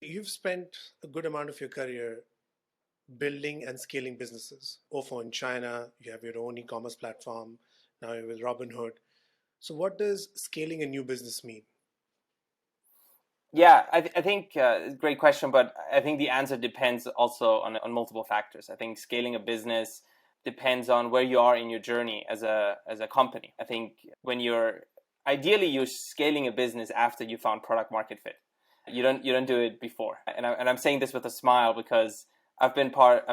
You've spent a good amount of your career building and scaling businesses. OFO in China, you have your own e-commerce platform. Now you're with Robinhood. So what does scaling a new business mean? Yeah, I think great question, but I think the answer depends also on multiple factors. I think scaling a business depends on where you are in your journey as a company. I think when you're scaling a business after you found product market fit. You don't do it before. And I'm saying this with a smile because I've been part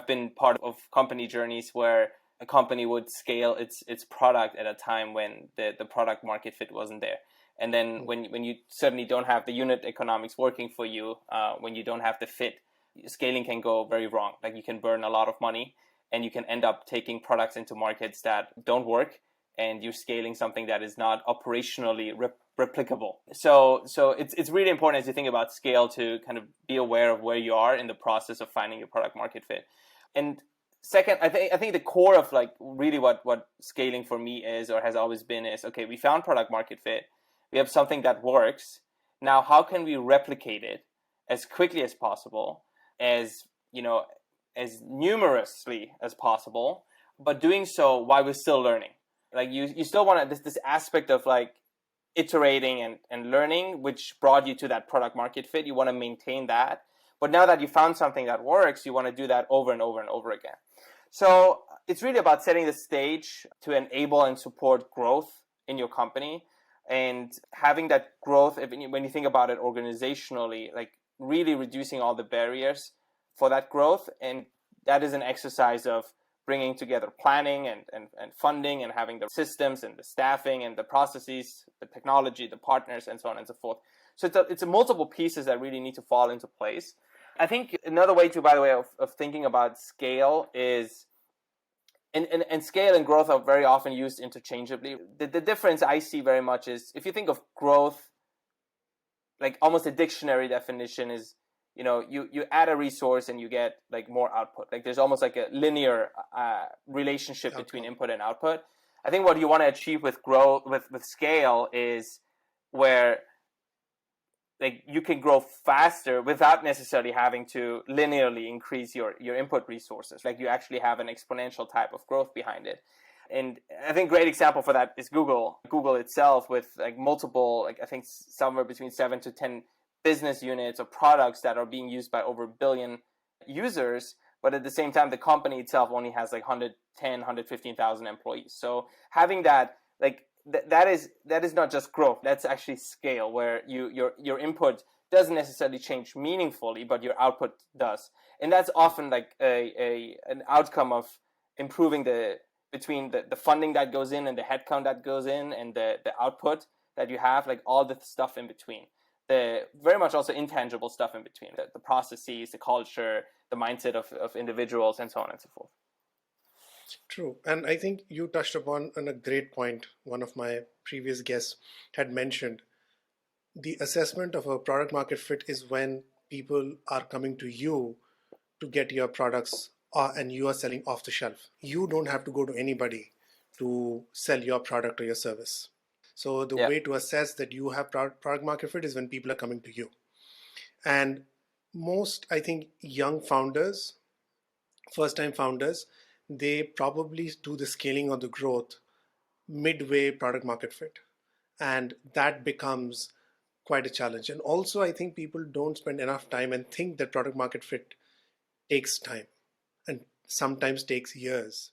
of company journeys where a company would scale its product at a time when the product market fit wasn't there. And then when you suddenly don't have the unit economics working for you, when you don't have the fit, scaling can go very wrong. Like you can burn a lot of money and you can end up taking products into markets that don't work, and you're scaling something that is not operationally replicable. So it's really important as you think about scale to kind of be aware of where you are in the process of finding your product market fit. And second, I think the core of like really what scaling for me is or has always been is, okay, we found product market fit. We have something that works. Now, how can we replicate it as quickly as possible, as as numerously as possible, but doing so while we're still learning? Like you still want this aspect of like iterating and learning, which brought you to that product market fit. You want to maintain that. But now that you found something that works, you want to do that over and over and over again. So it's really about setting the stage to enable and support growth in your company, and having that growth, when you think about it organizationally, like really reducing all the barriers for that growth. And that is an exercise of bringing together planning and funding, and having the systems and the staffing and the processes, the technology, the partners, and so on and so forth. So it's a multiple pieces that really need to fall into place. I think another way to, by the way, of thinking about scale is, and scale and growth are very often used interchangeably. The difference I see very much is, if you think of growth, like almost a dictionary definition is, you add a resource and you get like more output. Like there's almost like a linear relationship between input and output. I think what you want to achieve with growth, with scale, is where like you can grow faster without necessarily having to linearly increase your input resources. Like you actually have an exponential type of growth behind it. And I think a great example for that is Google. Google itself, with like multiple, like I think somewhere between 7 to 10 business units or products that are being used by over a billion users. But at the same time, the company itself only has like 110, 115,000 employees. So having that, like that is not just growth. That's actually scale, where your input doesn't necessarily change meaningfully, but your output does. And that's often like an outcome of improving between the funding that goes in and the headcount that goes in and the output that you have, like all the stuff in between. The very much also intangible stuff in between, the processes, the culture, the mindset of individuals, and so on and so forth. True. And I think you touched upon a great point. One of my previous guests had mentioned the assessment of a product market fit is when people are coming to you to get your products, and you are selling off the shelf. You don't have to go to anybody to sell your product or your service. So the Yeah. way to assess that you have product market fit is when people are coming to you. And most, I think, young founders, first time founders, they probably do the scaling or the growth midway product market fit. And that becomes quite a challenge. And also, I think people don't spend enough time and think that product market fit takes time and sometimes takes years.